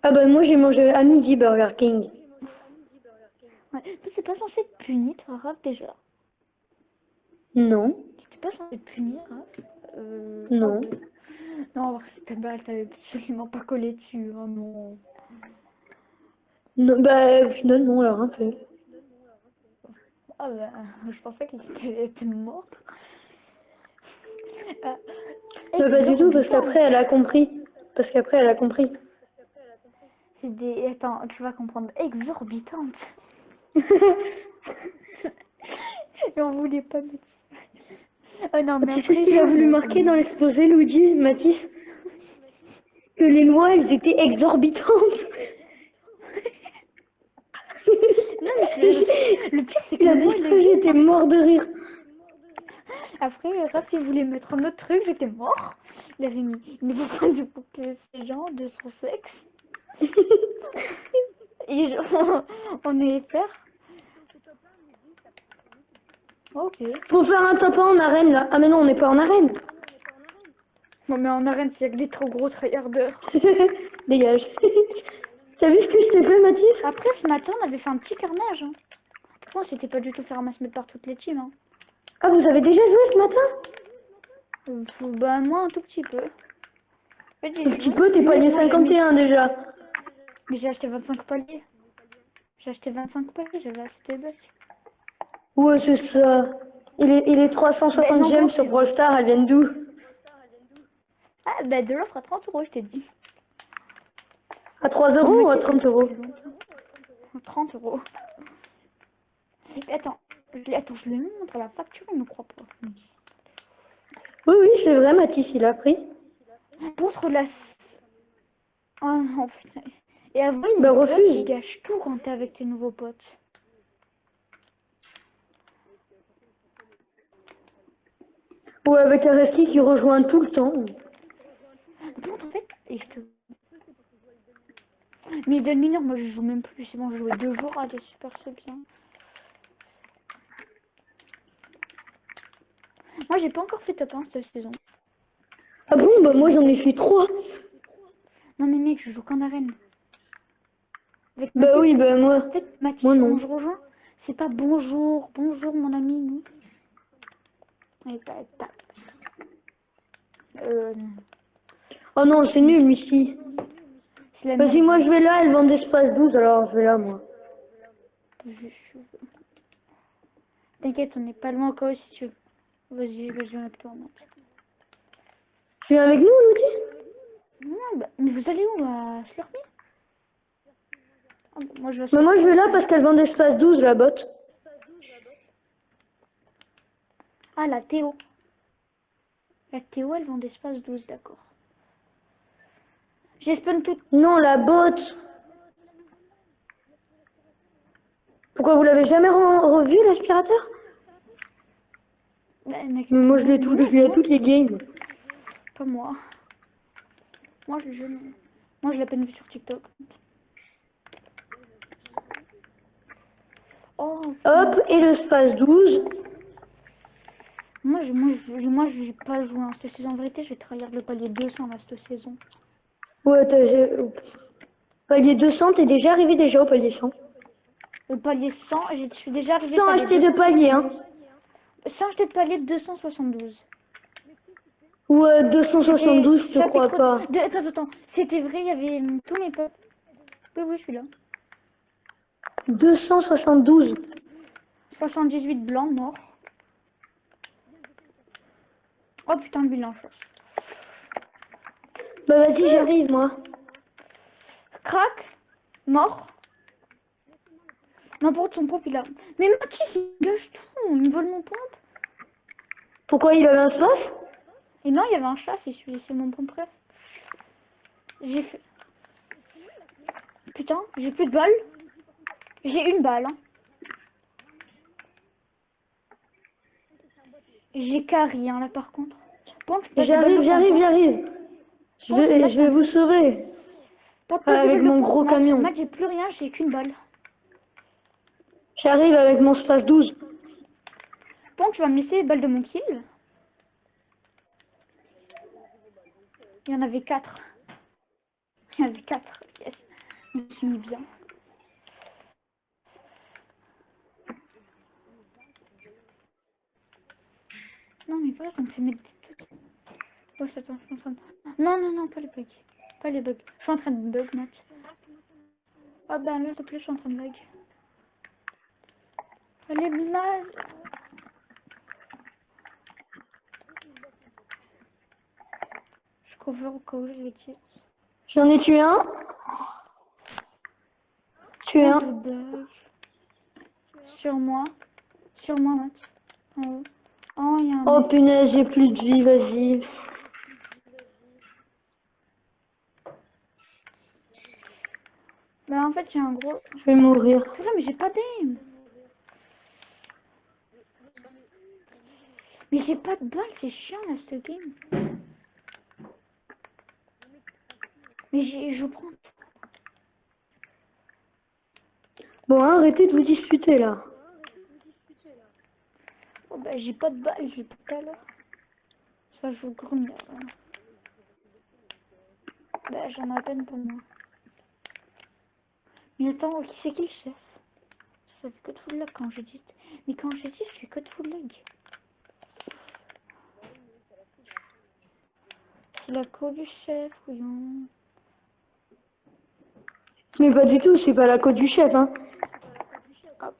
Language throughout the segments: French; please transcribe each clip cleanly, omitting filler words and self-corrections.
Ah bah moi j'ai mangé à midi Burger King. Ouais. Mais c'est pas censé être puni, toi, Raph, déjà. Non, T'es pas censé être puni, Raph. Ah non. ouais. Non, c'était balle, t'avais absolument pas collé dessus, hein, non. Non, bah au final non, elle a rien fait. Ah bah, je pensais qu'il était mort. Ah, Bah pas du tout, parce exorbitant. qu'après elle a compris. Parce qu'après elle a compris. C'est des... Attends, tu vas comprendre. Exorbitante. Et on voulait pas mettre... Ah non, mais Tu sais après, ce qu'il a voulu marquer dans l'exposé, Luigi, Mathis? Que les lois, elles étaient exorbitantes. Non, mais le pire, c'est que Il a le mot, dit il ça, est... j'étais mort de rire. Après, Raph, il voulait mettre un autre truc, j'étais mort. Il avait mis une fois du pour que ces gens de son sexe. Et on est faire. Ok. Faut faire un top 1 en arène là. Ah mais non, on n'est pas en arène. Bon, mais en arène, s'il y a que des trop gros tryharders. Dégage. T'as vu ce que je t'ai fait, Mathis? Après, ce matin, on avait fait un petit carnage. Hein. Pourtant, c'était pas du tout faire un mass mettre par toutes les teams. Hein. Ah, vous avez déjà joué ce matin? Bah, moi, un tout petit peu. En fait, Un j'ai petit joué. peu, t'es palier Moi, j'ai mis... 51 déjà. Mais j'ai acheté 25 paliers. J'ai acheté 25 paliers, j'avais assez de bêtes. Ouais, c'est ça. Il est Ben 360 non, gemmes non, sur c'est Brawl vrai. Stars, elle vient d'où? Ah, bah, de l'offre à 30 euros, je t'ai dit. À 3 Mais euros ou à Mathieu, 30 euros? 30 euros. Attends, attends, je lui montre la facture, il me croit pas. Oui, oui, c'est vrai, Mathis, il a pris. Contre la... Oh non, putain. Et avant, il Bah, me toi qui refuse. gâche tout quand t'es avec tes nouveaux potes. Ou avec un Reski qui rejoint tout le temps. Bon, en fait, et je te... Mais de mineur, moi je joue même plus, c'est bon, je jouais 2 jours, allez, super, c'est bien. Moi, j'ai pas encore fait top 1 cette saison. Ah bon, bah moi j'en ai fait 3. Non, mais mec, je joue qu'en arène. Avec Bah Mathis, oui, bah moi. peut-être Mathis, Moi quand non. je rejoins, c'est pas bonjour, bonjour mon ami, non. Et pas. Euh... Oh non, c'est nul, Lucie. C'est la Vas-y, merde. moi je vais là, elle vend d'espace 12, alors je vais là, moi. T'inquiète, on n'est pas loin encore si tu veux. Vas-y, on attend. Tu viens avec nous, Lucie? Non, bah, mais vous allez où à Slurpee? Ah, bah, moi je vais à Bah moi je Slurpee. vais là parce qu'elle vend d'espace 12, la botte. Ah, la Théo. La Théo, elle vend d'espace 12, d'accord. J'ai spawn tout. Non, la botte. Pourquoi vous l'avez jamais revu, l'aspirateur? Bah, mec, Mais moi je l'ai non, je l'ai à toi, toutes les games. pas moi. Moi, moi, je l'ai à peine vu sur TikTok. Oh, putain. Hop, et le space 12. Moi, je vais pas jouer en cette saison. En vérité, je vais trahir le palier 200 là, cette saison. Ouais, palier 200, t'es déjà arrivé déjà au palier 100. Le palier 100, je suis déjà arrivé Sans palier acheter de 200. palier, hein. Sans acheter de palier de 272. Ouais, C'était 272, je te crois chapitre... pas. Attends. C'était vrai, il y avait tous mes potes. Oui, je suis là. 272. 78 blancs, morts. Oh putain, le bilan. Bah vas-y, j'arrive, moi. Crac, mort. N'importe son pompe, il a... Mais Mathis, il gâche tout, il vole mon pompe. Pourquoi il avait un space? Et non, il y avait un chat, c'est mon pompe préf. J'ai fait... Putain, j'ai plus de balles. J'ai une balle. Hein. J'ai carry, hein, là, par contre. Pompe, pas de balle de pompe. Hein. J'arrive. Pompe, là, Je vais vous sauver. pas de Avec balle de mon pompe. gros camion. Matt, j'ai plus rien, j'ai qu'une balle. J'arrive avec mon space 12. Pompe, tu vas me laisser les balles de mon kill. Il y en avait 4. Il y en avait 4, yes. finit bien. Non, mais voilà, ça me fait mettre des trucs. Oh, attends, je suis en train de... Non, non, non, pas les bugs. Pas les bugs. Je suis en train de bug, Matt. Oh, ben là, s'il te plaît, je suis en train de bug. Allez, blague. Je cover au cas où je vais dire. J'en ai tué un. Tué Un un. de bug. Sur moi. Sur moi, Matt. En haut. Oh, il y a un Oh mec. punaise, j'ai plus de vie, vas-y. Bah, en fait, j'ai un gros... Je vais mourir. C'est vrai, mais j'ai pas d'aim. Mais j'ai pas de balle, c'est chiant, là, ce game. Mais je prends... Bon, arrêtez de vous disputer là. Oh, bah, j'ai pas de balle, j'ai tout à l'heure. Ça joue grune, là. Bah, j'en ai à peine pour moi. Mais attends, c'est qui le chef? Ça fait que de full lag quand je dis. Mais quand je dis, je fais que de full lag. C'est la cour du chef, voyons. Mais pas du tout, c'est pas la côte du chef, hein. Hop.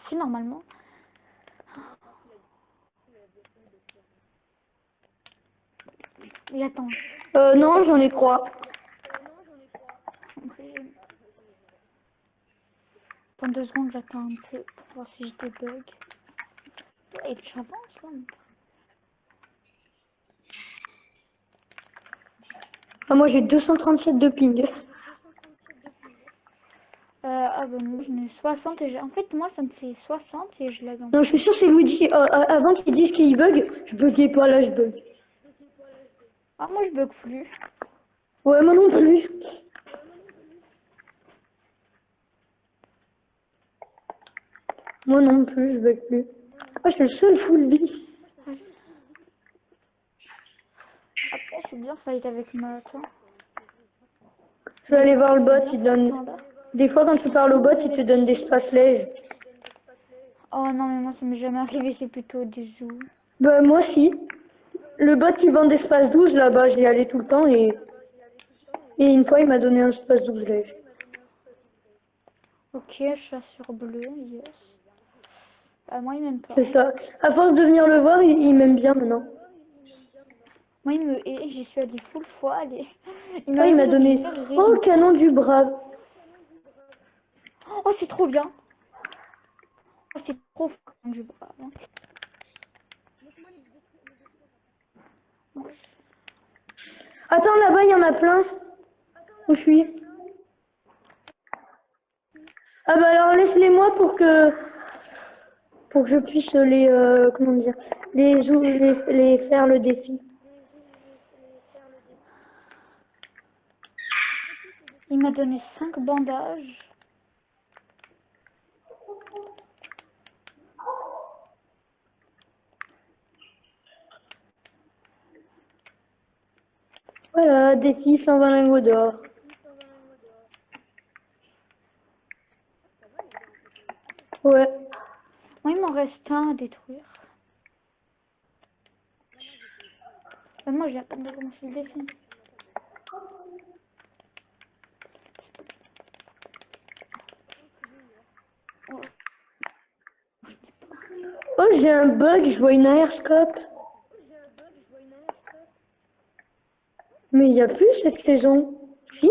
Si, normalement. Et attends. Non, j'en ai 3. Pendant 2 secondes, j'attends un peu pour voir si j'ai des bugs. Et j'avance, là. Ah, moi j'ai 237 de ping. Ah bah moi j'en ai 60 et en fait moi ça me fait 60 et je lag en Non, je plus. suis sûre que c'est Luigi. Avant qu'il dise qu'il bug, je buguais pas, là je bug. Ah moi je bug plus. Ouais, moi non plus. Moi non plus, je bug plus. Ah, je suis le seul full vie. Après je suis bien fight avec Marathon. Je vais aller voir le bot, Bien il donne... fight, là. Des fois quand tu parles au bot, il te donne des spaces lèges. Oh non mais moi ça m'est jamais arrivé, c'est plutôt des joues. Bah moi si. Le bot qui vend des spaces 12 là-bas, j'y allais tout le temps et une fois il m'a donné un space 12 lège. Ok, je suis sur bleu, yes. Moi il m'aime pas. C'est ça. À force de venir le voir, il m'aime bien maintenant. Moi il me hait, j'y suis allée full fois, allez. Il Ah, m'a il m'a même donné... obligé Oh, canon du brave. Oh c'est trop bien. Oh c'est trop fort du bras. Hein. Attends, là-bas, il y en a plein. Où je suis? Ah bah alors, laisse-les-moi pour que je puisse les... comment dire? Les faire le défi. Il m'a donné 5 bandages. Voilà, défi 120 lingots d'or. Ouais. Moi il m'en reste un à détruire. Moi j'ai à peine de commencer le défi. Oh, j'ai un bug, je vois une airScope. Mais il n'y a plus cette saison. Si?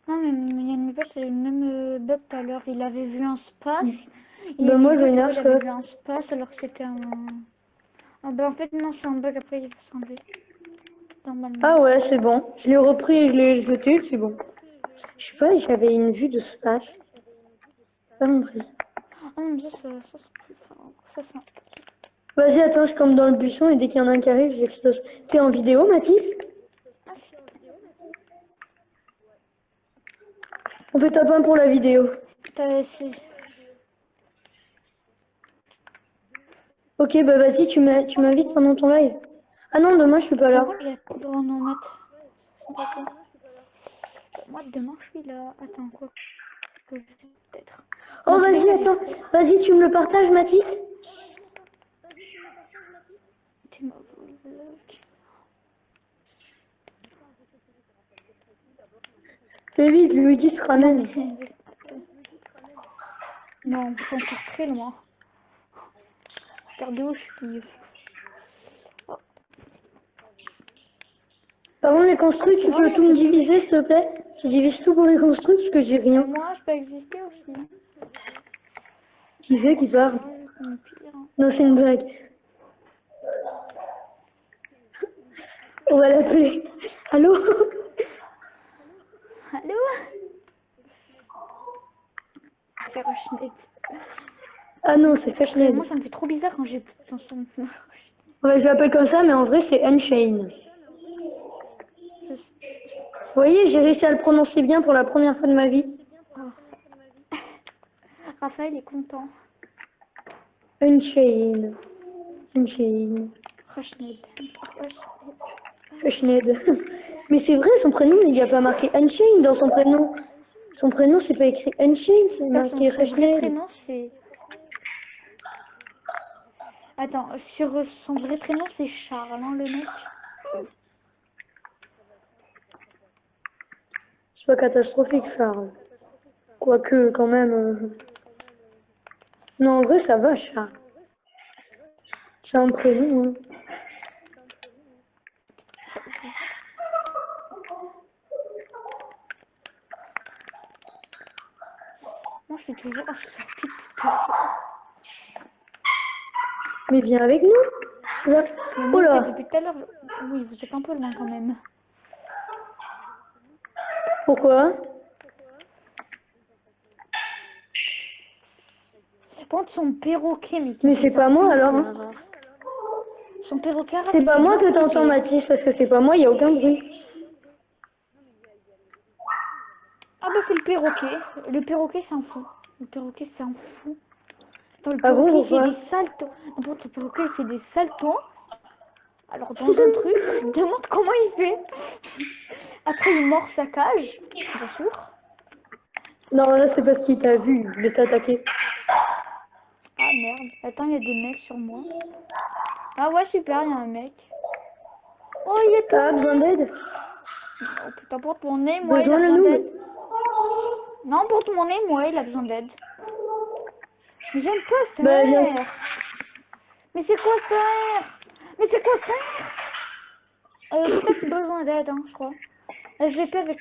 Non, mais il y a une pote, c'est le même bug tout à l'heure. Il avait vu un space. Il Ben me moi, je vois disait une pourquoi il avait airScope. vu un space alors que c'était un... Ah ben en fait, non, c'est un bug. Après, il va s'enlever. Normalement. Ah ouais, c'est bon. Je l'ai repris et je l'ai jeté, c'est bon. Je sais pas, j'avais une vue de space. Pas compris. Oh mon dieu, ça c'est plus fort. Ça, c'est Vas-y, attends, je campe dans le buisson et dès qu'il y en a un qui arrive, je l'explose. T'es en vidéo, Mathis? Ah, On fait top 1 pour la vidéo. c'est... Ok, bah vas-y, tu m'invites pendant ton live. Ah non, demain je suis pas Par là. contre, j'ai... Bon, non, Matt. Quoique. Moi, demain, je suis là. Attends, quoi que je sais peut-être. Oh, vas-y, attends. Vas-y, tu me le partages, Mathis? Tu m'as volé. Fais vite, Luigi se ramène. Non, c'est encore très loin. Regardez où je suis. Oh. Par contre, les construits, tu peux tout me diviser, s'il te plaît? Tu divises tout pour les construits, parce que j'ai rien. Moi, je peux exister aussi. Qui c'est qui parle? Ouais, c'est mon pire. Non, c'est une blague. On va l'appeler. Allô? Allô? C'est Rochnet. Ah non, c'est Fashioned. Moi, ça me fait trop bizarre quand j'ai son son. Ouais, je l'appelle comme ça, mais en vrai, c'est Unchained. Vous voyez, j'ai réussi à le prononcer bien pour la première fois de ma vie. Oh. Raphaël est content. Unchained. Unchained. Rochnet. Fashioned. Mais c'est vrai, son prénom, il n'y a pas marqué Unchained dans son prénom. Son prénom, c'est pas écrit Unchained, c'est marqué Son vrai Fashioned. prénom, c'est... Attends, sur son vrai prénom, c'est Charles, hein, le mec. C'est pas catastrophique, Charles. Quoique, quand même... Non, en vrai, ça va, Charles. C'est un prénom, hein. Moi, je suis toujours sortie tout à l'heure. Mais viens avec nous. Là. Oh là. Depuis tout à l'heure, oui, vous êtes un peu loin quand même. Pourquoi? Par contre, son perroquet, Mais c'est pas moi, alors. Hein. Son perroquet, C'est pas moi que t'entends, Mathis, parce que c'est pas moi, il n'y a aucun bruit. Ah bah c'est le perroquet. Le perroquet, c'est un fou. Le perroquet, c'est un fou. Attends, le Ah bon, perroquet, il pourquoi? fait des saltos. N'importe, le perroquet, il fait des saltos. Alors, dans un truc, je me demande comment il fait. Après, il mord sa cage, bien sûr. Non, là, c'est parce qu'il t'a vu, il voulait t'attaquer. Ah merde, attends, il y a des mecs sur moi. Ah ouais, super, il y a un mec. Oh, il est T'as besoin d'aide? Oh putain, pour ton nez, moi, il a Besoin de besoin nous? d'aide. Non, pour ton nez, moi, il a besoin d'aide. Mais j'aime pas Bah, viens. faire. Mais c'est quoi faire? Mais c'est quoi faire? Peut-être besoin d'aide, hein, je crois. Je vais pas avec...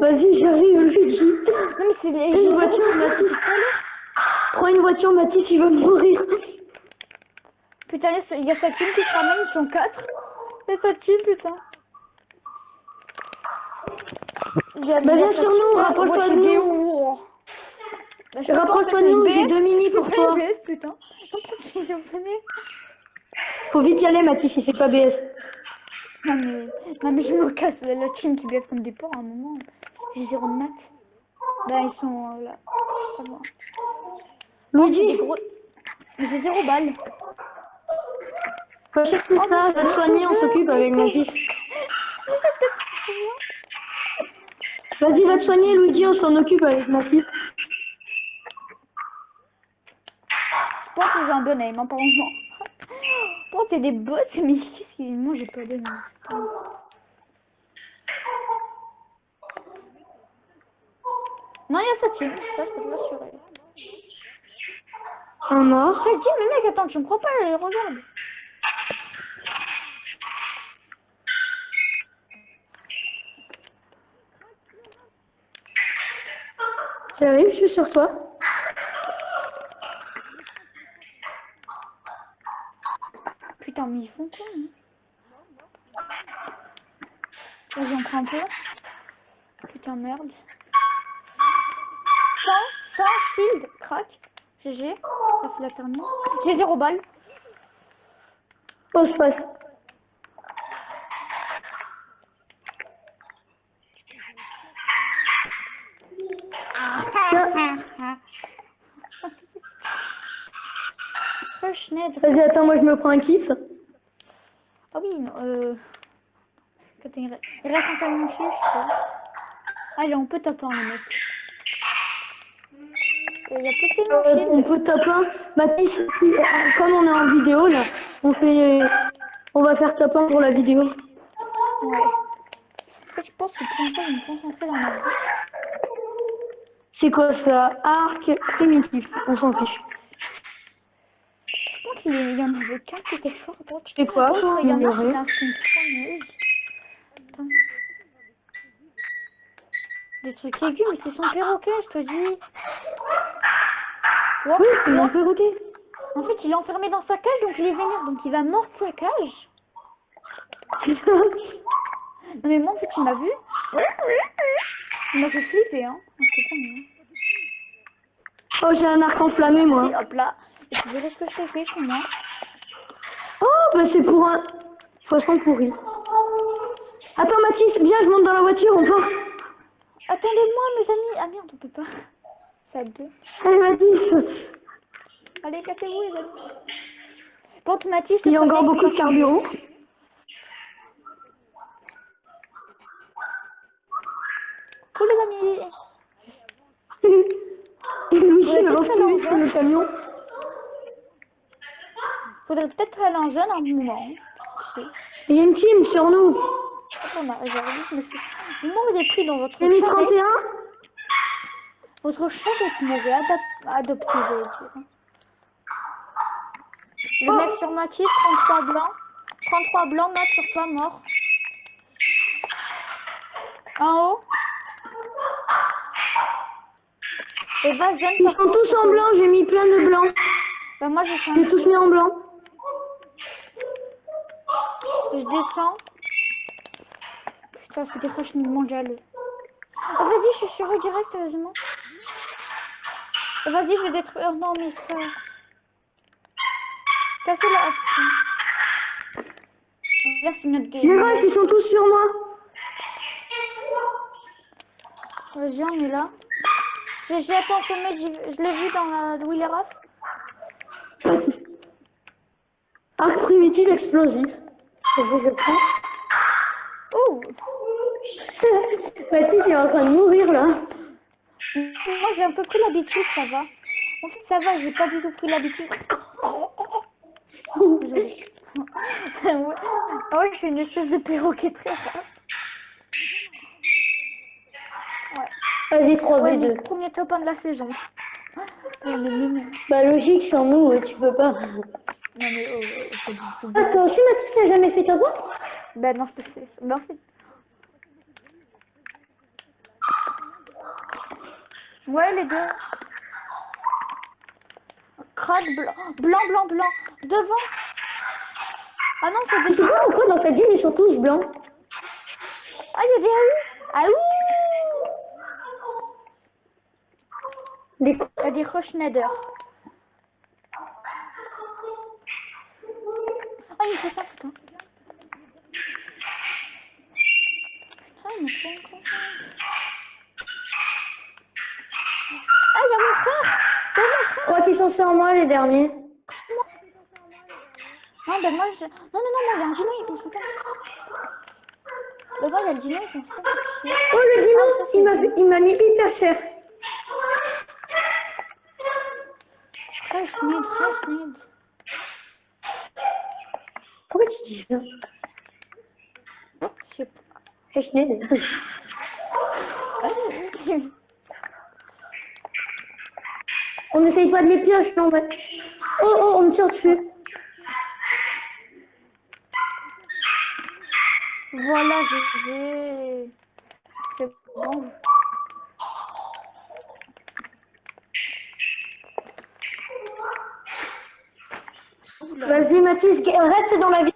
Vas-y, j'arrive, Luigi. Non, mais c'est les... Prends une voiture, Mathis. Prends une voiture, Mathis, il va mourir. Putain, il y a sa team qui se ramène, ils sont 4. C'est sa team, putain. Bah, viens sur nous, rapproche-toi de nous. Rapproche-toi de nous, j'ai 2 mini pour toi. Putain. Faut vite y aller, Mathis, si c'est pas BS. Non mais je me casse, la team qui baisse comme des porcs à un moment. J'ai 0 de maths. Bah ils sont là. Ça va. Luigi, J'ai 0 balles. achète tout ça, va te soigner, on s'occupe avec Mathis. Vas-y, va te soigner, Luigi, on s'en occupe avec Mathis. Je pense que j'ai un bon aim, hein, apparemment. Bon, t'es des bots, mais qu'est-ce qu'il... Moi, j'ai pas d'aim. Non, il y a sa team, ça, je peux te l'assurer. Un mort. Sa team, mais mec, attends, tu me crois pas, regarde. J'arrive, je suis sur toi. Putain, mais ils font quoi, hein? Vas-y, on prend un peu. Putain, merde. 100 shield, crack. GG. Ça c'est la termine. J'ai 0 balles. Oh, se passe. Tiens. Rushnet. Vas-y, attends, moi je me prends un kiff. Ah oui, non, Il reste un camion chiche, quoi. Allez, on peut taper un mec. Il y a plus de camion On peut taper un. Mathis, comme on est en vidéo là, on va faire taper un pour la vidéo. Ouais. En fait, je pense que pour une fois, je vais me concentrer dans ma vie. C'est quoi ça? Arc primitif, on s'en fiche. Je pense qu'il y en avait qu'un qui était fort. C'est quoi? Oh, il y en a qui Ignorer. a un skin fameuse. Attends. Des trucs aigus, mais c'est son perroquet, je te dis. Ouais, Oui, c'est mon ouais. perroquet. En fait, il est enfermé dans sa cage, donc il est vénère. Donc il va mordre sa cage. Non mais moi, en fait, il m'a vu. Il m'a fait flipper, hein. Je te promets. Oh, j'ai un arc enflammé moi. Et hop là. Et tu verrais ce que je t'ai fait chez moi. Oh, bah c'est pour un poisson pourri. Attends Mathis, viens, je monte dans la voiture, on part. Attendez-moi, mes amis. Ah merde, on peut pas. Ça a deux. Allez Mathis. Allez, cassez-vous, les amis. Bon, Mathis, Il y a encore beaucoup de carburant. Coucou, les amis. Et Louis, Ouais, il va peut-être retrouver aller sur le camion. Faudrait peut-être aller en jeune un moment. Il y a une team sur nous. On a réservé, monsieur. Moi, vous avez pris dans votre J'ai mis charrette. 31. Votre charrette m'avait adopté, j'allais dire. Le Oh. mec sur Mathis, 33 blancs. 33 blancs, Matt sur toi, mort. En haut. Et va, jeune, Ils sont tous en blanc, j'ai mis plein de blanc. Bah, moi, j'ai fait un J'ai tous mis en blanc. Je descends. Putain, c'est des fois, je me mange à l'eau. Oh, vas-y, je suis sur eux direct, heureusement. Oh, vas-y, je vais détruire. Non, mes frères. Cassez la. Là, c'est notre game. Les vaches, ils sont tous sur moi. Vas-y, on est là. J'ai atteint le sommet, je l'ai vu dans la Wheeler Off. Arc primitif explosif. Je prends. Oh. Mathis, il est en train de mourir là. Moi, j'ai un peu pris l'habitude, ça va. En fait, ça va, j'ai pas du tout pris l'habitude. Désolée. Ouais. Ah ouais, je suis une espèce de perroquet très rare. Ouais. Vas-y, 3v2. Ouais, mais premier top 1 de la saison. Ouais, mais mignon. Bah logique, sans nous, tu peux pas. Non mais c'est du tout. Ah, toi aussi, Mathis, t'as jamais fait ta voix? Bah non, c'est... Non, c'est... Ouais, les deux. Crack, blanc, blanc, blanc, blanc. Devant. Ah non, c'est Je des... sais pas pourquoi dans ta game ils sont tous blancs. Ah, il y a des AU. AU. Des Il y a des Rochnader. Ah, il fait ça, putain. Ah, il me fait un con. Ah, il y a mon frère. Il y a mon Je frère. crois qu'ils sont sur moi les derniers. Non, ben moi, je... Non, non, non, moi, il y a un dino, il pense pas. Ben moi, il y a le dino, il pense pas. Oh le Ah, dino, ça, c'est il m'a mis hyper cher. Fresh made, fresh made. Pourquoi tu dis ça? Je sais pas. Hashned. On n'essaye pas de les pioches, non, mais... Oh, oh, on me tire dessus. Voilà, j'ai... C'est bon. Vas-y, Mathis, reste dans la vie.